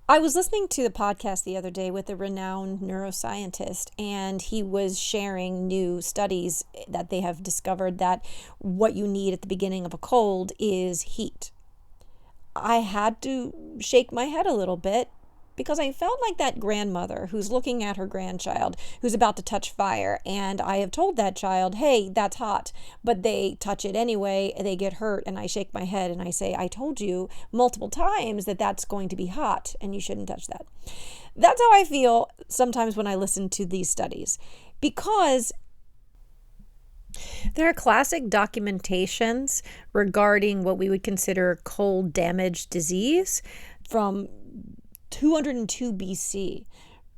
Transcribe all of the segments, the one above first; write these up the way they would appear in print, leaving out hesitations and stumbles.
I was listening to the podcast the other day with a renowned neuroscientist, and he was sharing new studies that they have discovered that what you need at the beginning of a cold is heat. I had to shake my head a little bit because I felt like that grandmother who's looking at her grandchild who's about to touch fire. And I have told that child, hey, that's hot. But they touch it anyway, they get hurt. And I shake my head and I say, I told you multiple times that that's going to be hot and you shouldn't touch that. That's how I feel sometimes when I listen to these studies, because there are classic documentations regarding what we would consider cold damage disease from 202 BC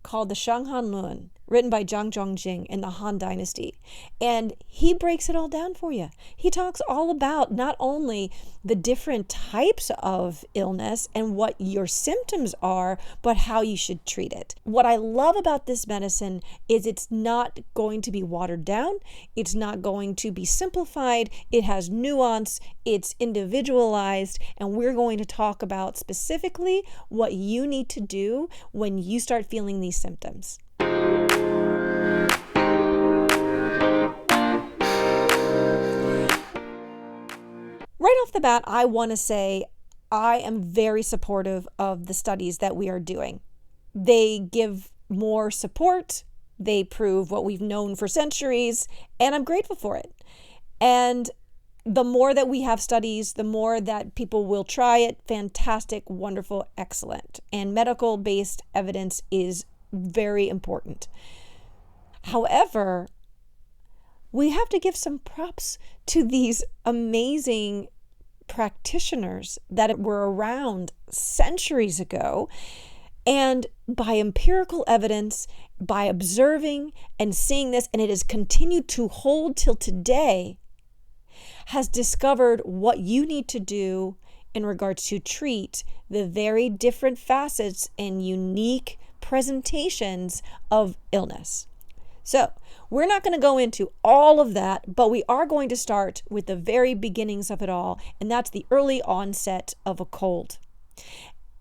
called the Shang Han Lun, written by Zhang Zhongjing in the Han Dynasty. And he breaks it all down for you. He talks all about not only the different types of illness and what your symptoms are, but how you should treat it. What I love about this medicine is it's not going to be watered down. It's not going to be simplified. It has nuance. It's individualized. And we're going to talk about specifically what you need to do when you start feeling these symptoms. Right off the bat, I want to say I am very supportive of the studies that we are doing. They give more support, they prove what we've known for centuries, and I'm grateful for it. And the more that we have studies, the more that people will try it. Fantastic, wonderful, excellent. And medical-based evidence is very important. However, we have to give some props to these amazing practitioners that were around centuries ago, and by empirical evidence, by observing and seeing this, and it has continued to hold till today, has discovered what you need to do in regards to treat the very different facets and unique presentations of illness. So we're not going to go into all of that, but we are going to start with the very beginnings of it all, and that's the early onset of a cold.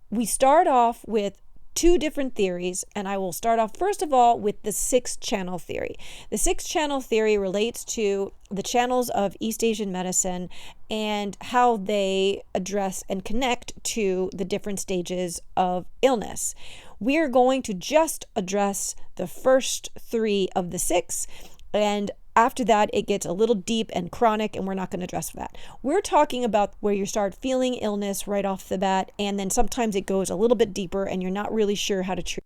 We start off with two different theories, and I will start off first of all with the 6-channel theory. The 6-channel theory relates to the channels of East Asian medicine and how they address and connect to the different stages of illness. We are going to just address the first 3 of the 6, and after that, it gets a little deep and chronic, and we're not going to address that. We're talking about where you start feeling illness right off the bat, and then sometimes it goes a little bit deeper, and you're not really sure how to treat.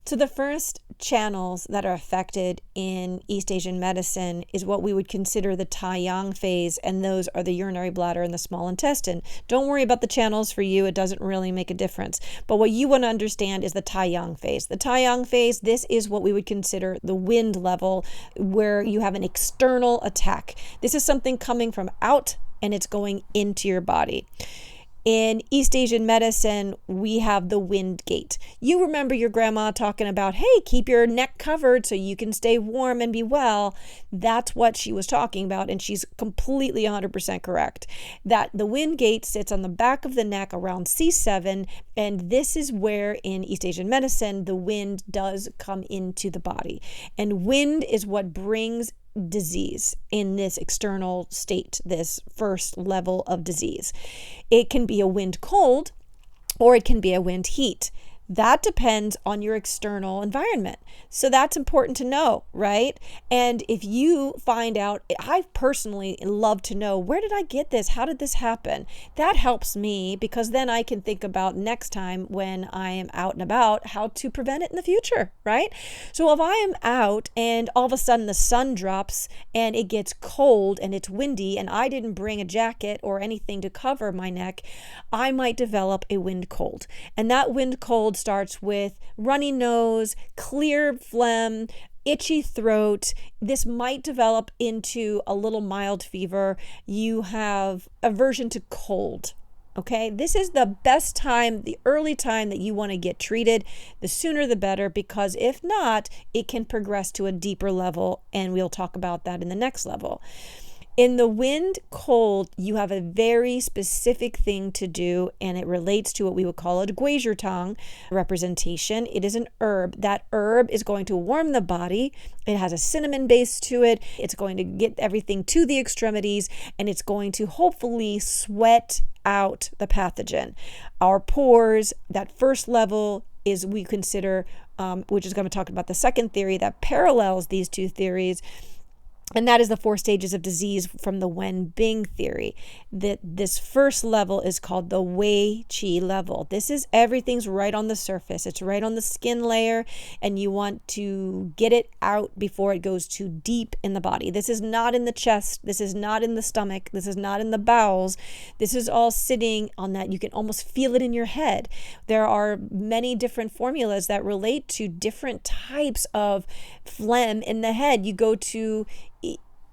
So the first channels that are affected in East Asian medicine is what we would consider the Tai Yang phase, and those are the urinary bladder and the small intestine. Don't worry about the channels for you. It doesn't really make a difference. But what you want to understand is the Tai Yang phase. The Tai Yang phase, this is what we would consider the wind level, where you have an external attack. This is something coming from out, and it's going into your body. In East Asian medicine, we have the wind gate. You remember your grandma talking about, hey, keep your neck covered so you can stay warm and be well. That's what she was talking about, and she's completely 100% correct. That the wind gate sits on the back of the neck around C7, and this is where in East Asian medicine, the wind does come into the body. And wind is what brings disease in this external state, this first level of disease. It can be a wind cold or it can be a wind heat. That depends on your external environment. So that's important to know, right? And if you find out, I personally love to know, where did I get this? How did this happen? That helps me, because then I can think about next time when I am out and about, how to prevent it in the future, right? So if I am out and all of a sudden the sun drops and it gets cold and it's windy and I didn't bring a jacket or anything to cover my neck, I might develop a wind cold. And that wind cold starts with runny nose, clear phlegm, itchy throat. This might develop into a little mild fever. You have aversion to cold. Okay, this is the best time, the early time that you want to get treated. The sooner the better, because if not, it can progress to a deeper level, and we'll talk about that in the next level. In the wind cold, you have a very specific thing to do, and it relates to what we would call a guizhitang representation. It is an herb. That herb is going to warm the body. It has a cinnamon base to it. It's going to get everything to the extremities, and it's going to hopefully sweat out the pathogen. Our pores, that first level is we consider, which is going to talk about the second theory that parallels these two theories. And that is the 4 stages of disease from the Wen Bing theory. That this first level is called the Wei Qi level. This is everything's right on the surface. It's right on the skin layer, and you want to get it out before it goes too deep in the body. This is not in the chest. This is not in the stomach. This is not in the bowels. This is all sitting on that. You can almost feel it in your head. There are many different formulas that relate to different types of phlegm in the head. You go to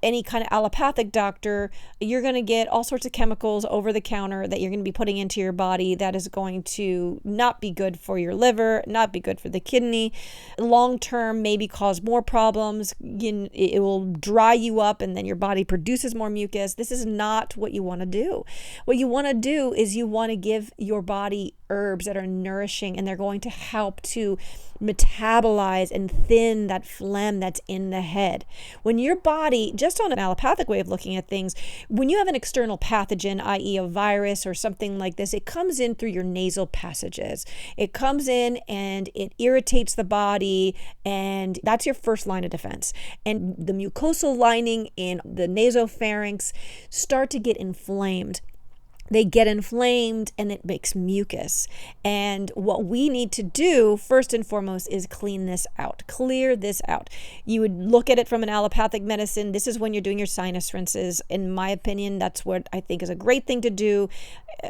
any kind of allopathic doctor, you're going to get all sorts of chemicals over the counter that you're going to be putting into your body that is going to not be good for your liver, not be good for the kidney. Long term, maybe cause more problems. It will dry you up, and then your body produces more mucus. This is not what you want to do. What you want to do is you want to give your body herbs that are nourishing, and they're going to help to metabolize and thin that phlegm that's in the head. When your body, just on an allopathic way of looking at things, when you have an external pathogen, i.e. a virus or something like this, it comes in through your nasal passages. It comes in and it irritates the body, and that's your first line of defense. And the mucosal lining in the nasopharynx start to get inflamed. They get inflamed and it makes mucus. And what we need to do first and foremost is clean this out, clear this out. You would look at it from an allopathic medicine. This is when you're doing your sinus rinses. In my opinion, that's what I think is a great thing to do.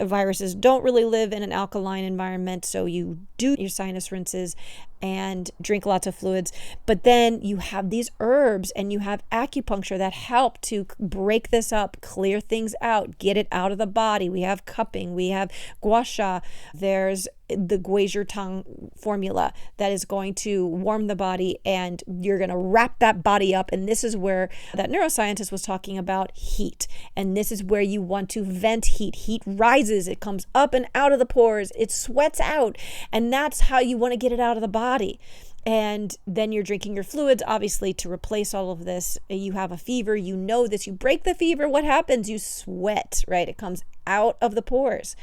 Viruses don't really live in an alkaline environment, so you do your sinus rinses and drink lots of fluids. But then you have these herbs and you have acupuncture that help to break this up, clear things out, get it out of the body. We have cupping, we have gua sha, there's the guizhitang formula that is going to warm the body, and you're going to wrap that body up. And this is where that neuroscientist was talking about heat. And this is where you want to vent heat. Heat rises, it comes up and out of the pores, it sweats out. And that's how you want to get it out of the body. And then you're drinking your fluids, obviously, to replace all of this. You have a fever, you know this, you break the fever, what happens? You sweat, right? It comes out of the pores.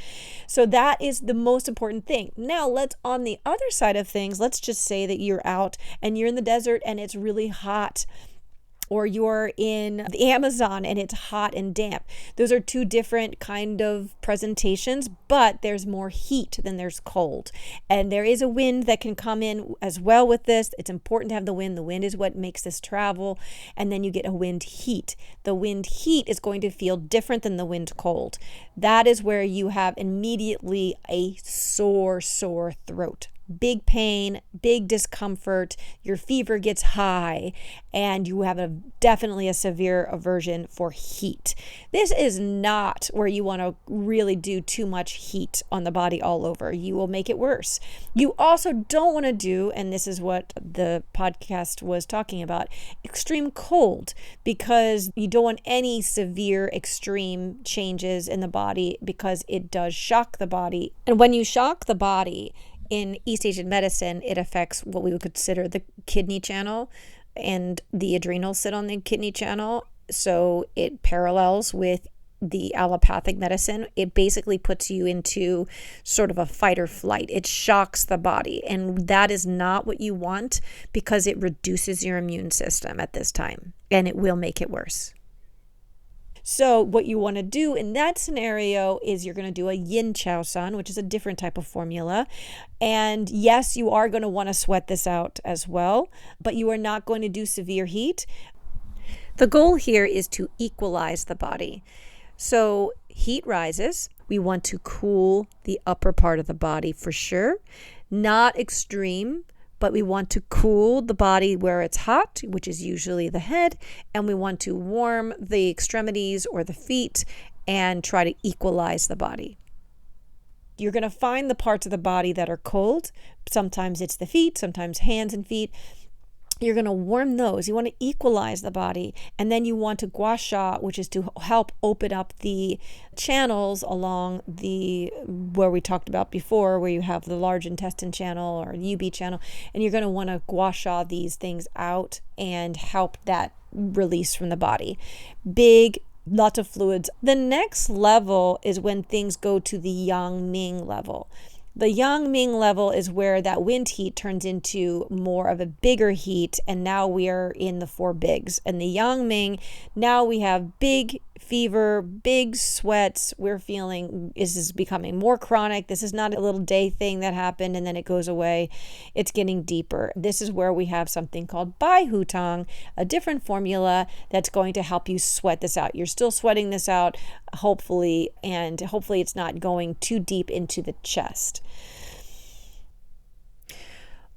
So that is the most important thing. Now, let's, on the other side of things, let's just say that you're out and you're in the desert and it's really hot, or you're in the Amazon and it's hot and damp. Those are two different kind of presentations, but there's more heat than there's cold. And there is a wind that can come in as well with this. It's important to have the wind. The wind is what makes this travel. And then you get a wind heat. The wind heat is going to feel different than the wind cold. That is where you have immediately a sore throat. Big pain, big discomfort, your fever gets high, and you have definitely a severe aversion for heat. This is not where you want to really do too much heat on the body all over. You will make it worse. You also don't want to do, and this is what the podcast was talking about, extreme cold, because you don't want any severe extreme changes in the body, because it does shock the body. And when you shock the body, in East Asian medicine, it affects what we would consider the kidney channel, and the adrenals sit on the kidney channel. So it parallels with the allopathic medicine. It basically puts you into sort of a fight or flight. It shocks the body. And that is not what you want, because it reduces your immune system at this time, and it will make it worse. So what you want to do in that scenario is you're going to do a yin chao san, which is a different type of formula. And yes, you are going to want to sweat this out as well, but you are not going to do severe heat. The goal here is to equalize the body. So heat rises. We want to cool the upper part of the body for sure. Not extreme, but we want to cool the body where it's hot, which is usually the head, and we want to warm the extremities or the feet and try to equalize the body. You're going to find the parts of the body that are cold. Sometimes it's the feet, sometimes hands and feet. You're going to warm those. You want to equalize the body. And then you want to gua sha, which is to help open up the channels along where we talked about before, where you have the large intestine channel or UB channel. And you're going to want to gua sha these things out and help that release from the body. Lots of fluids. The next level is when things go to the Yang Ming level. The Yang Ming level is where that wind heat turns into more of a bigger heat, and now we are in the 4 bigs. And the Yang Ming, now we have big fever, big sweats. We're feeling this is becoming more chronic. This is not a little day thing that happened and then it goes away. It's getting deeper. This is where we have something called Bai Hu Tang, a different formula that's going to help you sweat this out. You're still sweating this out, hopefully, and hopefully it's not going too deep into the chest.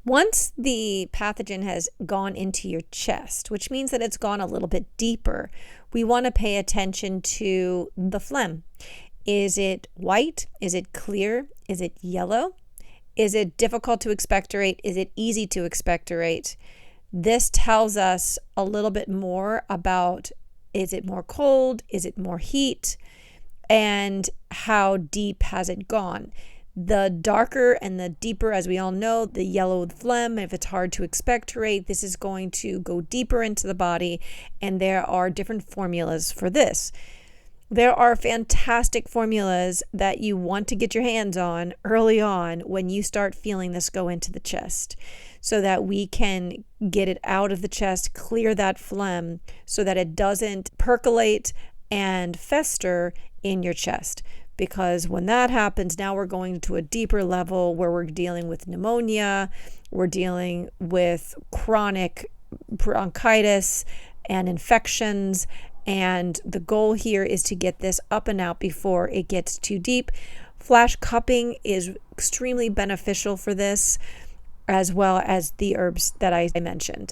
Once the pathogen has gone into your chest, which means that it's gone a little bit deeper, we want to pay attention to the phlegm. Is it white? Is it clear? Is it yellow? Is it difficult to expectorate? Is it easy to expectorate? This tells us a little bit more about, is it more cold? Is it more heat? And how deep has it gone? The darker and the deeper, as we all know, the yellow phlegm, if it's hard to expectorate, this is going to go deeper into the body, and there are different formulas for this. There are fantastic formulas that you want to get your hands on early on when you start feeling this go into the chest, so that we can get it out of the chest, clear that phlegm so that it doesn't percolate and fester in your chest. Because when that happens, now we're going to a deeper level where we're dealing with pneumonia, we're dealing with chronic bronchitis and infections. And the goal here is to get this up and out before it gets too deep. Flash cupping is extremely beneficial for this, as well as the herbs that I mentioned.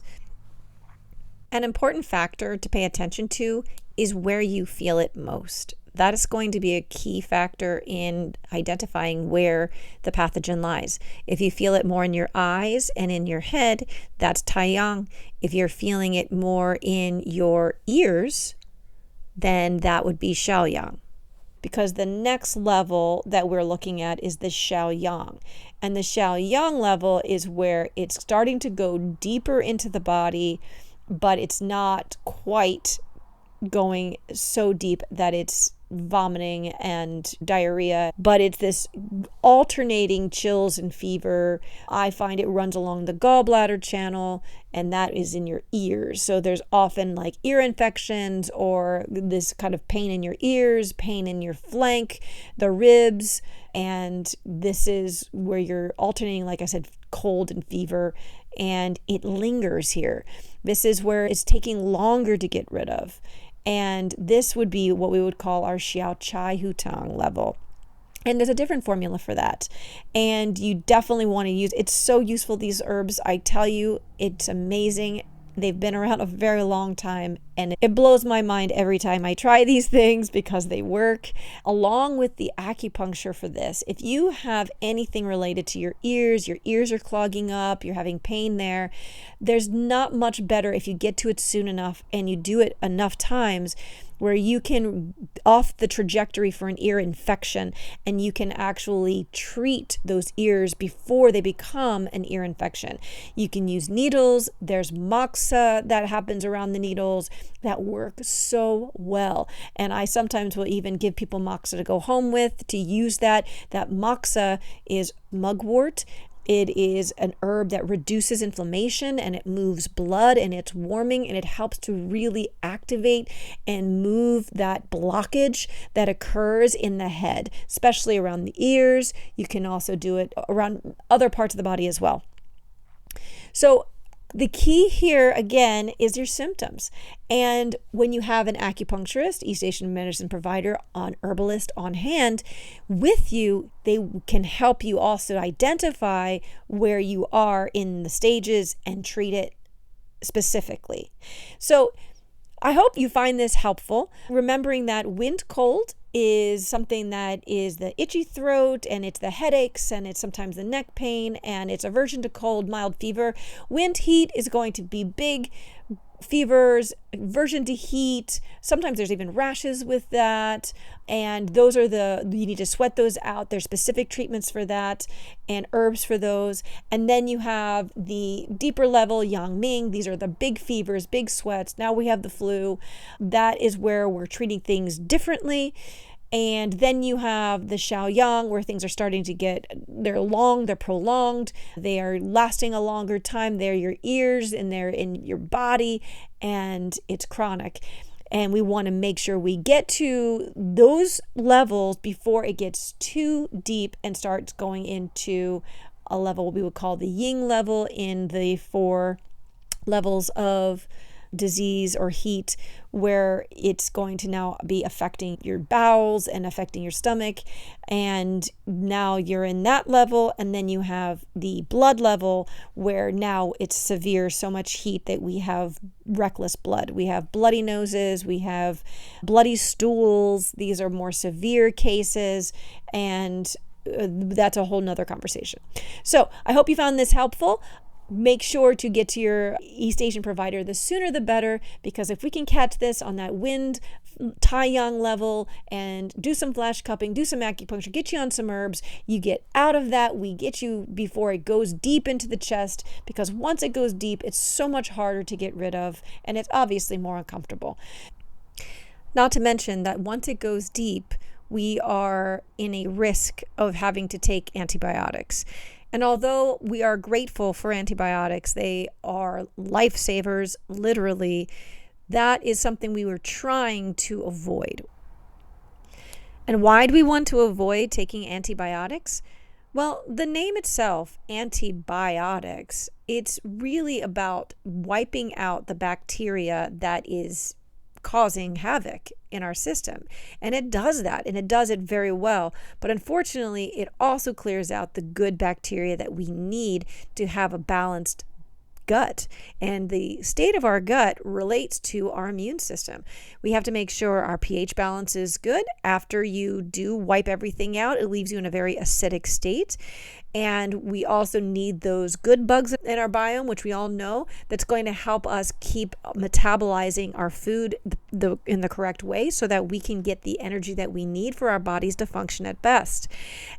An important factor to pay attention to is where you feel it most. That is going to be a key factor in identifying where the pathogen lies. If you feel it more in your eyes and in your head, that's Tai Yang. If you're feeling it more in your ears, then that would be Shao Yang. Because the next level that we're looking at is the Shao Yang. And the Shao Yang level is where it's starting to go deeper into the body, but it's not quite going so deep that it's vomiting and diarrhea, but it's this alternating chills and fever. I find it runs along the gallbladder channel, and that is in your ears. So there's often like ear infections or this kind of pain in your ears, pain in your flank, the ribs, and this is where you're alternating, like I said, cold and fever, and it lingers here. This is where it's taking longer to get rid of. And this would be what we would call our Xiao Chai Hu Tang level. And there's a different formula for that. And you definitely want to use, it's so useful, these herbs. I tell you, it's amazing. They've been around a very long time, and it blows my mind every time I try these things because they work. Along with the acupuncture for this, if you have anything related to your ears are clogging up, you're having pain there, there's not much better if you get to it soon enough and you do it enough times where you can off the trajectory for an ear infection, and you can actually treat those ears before they become an ear infection. You can use needles. There's moxa that happens around the needles that work so well. And I sometimes will even give people moxa to go home with to use that. That moxa is mugwort. It is an herb that reduces inflammation, and it moves blood, and it's warming, and it helps to really activate and move that blockage that occurs in the head, especially around the ears. You can also do it around other parts of the body as well. So the key here, again, is your symptoms. And when you have an acupuncturist, East Asian medicine provider, an herbalist on hand with you, they can help you also identify where you are in the stages and treat it specifically. So I hope you find this helpful, remembering that wind cold is something that is the itchy throat, and it's the headaches, and it's sometimes the neck pain, and it's aversion to cold, mild fever. Wind, heat is going to be big fevers, aversion to heat. Sometimes there's even rashes with that. And those are you need to sweat those out. There's specific treatments for that and herbs for those. And then you have the deeper level, Yang Ming. These are the big fevers, big sweats. Now we have the flu. That is where we're treating things differently. And then you have the Shao Yang, where things are starting to they're prolonged, they are lasting a longer time. They're your ears and they're in your body, and it's chronic. And we want to make sure we get to those levels before it gets too deep and starts going into a level we would call the Yin level in the 4 levels of disease or heat, where it's going to now be affecting your bowels and affecting your stomach. And now you're in that level. And then you have the blood level, where now it's severe, so much heat that we have reckless blood. We have bloody noses, we have bloody stools. These are more severe cases, and that's a whole nother conversation. So I hope you found this helpful. Make sure to get to your East Asian provider. The sooner the better, because if we can catch this on that wind, Tai Yang level, and do some flash cupping, do some acupuncture, get you on some herbs, you get out of that, we get you before it goes deep into the chest, because once it goes deep, it's so much harder to get rid of, and it's obviously more uncomfortable. Not to mention that once it goes deep, we are in a risk of having to take antibiotics. And although we are grateful for antibiotics, they are lifesavers, literally, that is something we were trying to avoid. And why do we want to avoid taking antibiotics? Well, the name itself, antibiotics, it's really about wiping out the bacteria that is causing havoc in our system. And it does that, and it does it very well. But unfortunately, it also clears out the good bacteria that we need to have a balanced gut. And the state of our gut relates to our immune system. We have to make sure our pH balance is good. After you do wipe everything out, it leaves you in a very acidic state. And we also need those good bugs in our biome, which we all know, that's going to help us keep metabolizing our food in the correct way, so that we can get the energy that we need for our bodies to function at best.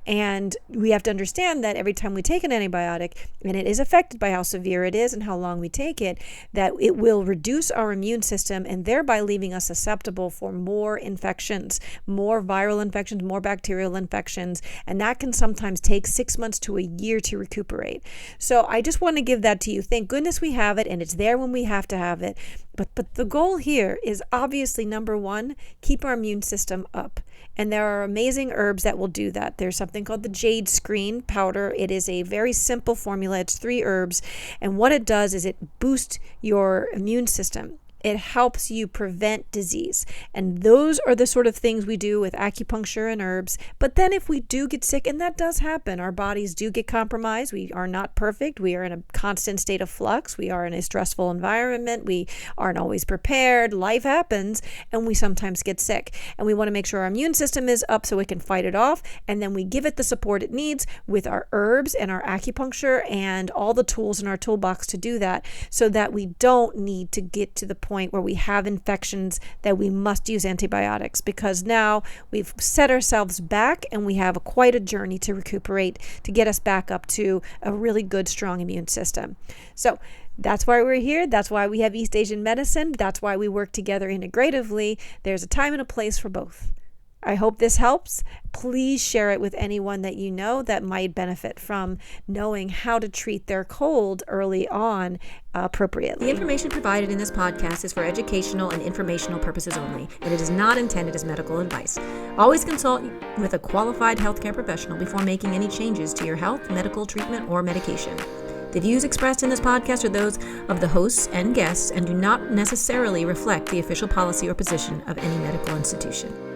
And we have to understand that every time we take an antibiotic, and it is affected by how severe it is and how long we take it, that it will reduce our immune system, and thereby leaving us susceptible for more infections, more viral infections, more bacterial infections. And that can sometimes take 6 months to a year to recuperate. So I just want to give that to you. Thank goodness we have it, and it's there when we have to have it. But the goal here is obviously, number one, keep our immune system up. And there are amazing herbs that will do that. There's something called the Jade screen powder. It is a very simple formula. It's 3 herbs. And what it does is it boosts your immune system. It helps you prevent disease. And those are the sort of things we do with acupuncture and herbs. But then if we do get sick, and that does happen, our bodies do get compromised. We are not perfect. We are in a constant state of flux. We are in a stressful environment. We aren't always prepared. Life happens, and we sometimes get sick. And we want to make sure our immune system is up so it can fight it off. And then we give it the support it needs with our herbs and our acupuncture and all the tools in our toolbox to do that, so that we don't need to get to the point where we have infections that we must use antibiotics, because now we've set ourselves back and we have quite a journey to recuperate to get us back up to a really good, strong immune system. So that's why we're here. That's why we have East Asian medicine. That's why we work together integratively. There's a time and a place for both. I hope this helps. Please share it with anyone that you know that might benefit from knowing how to treat their cold early on appropriately. The information provided in this podcast is for educational and informational purposes only, and it is not intended as medical advice. Always consult with a qualified healthcare professional before making any changes to your health, medical treatment, or medication. The views expressed in this podcast are those of the hosts and guests and do not necessarily reflect the official policy or position of any medical institution.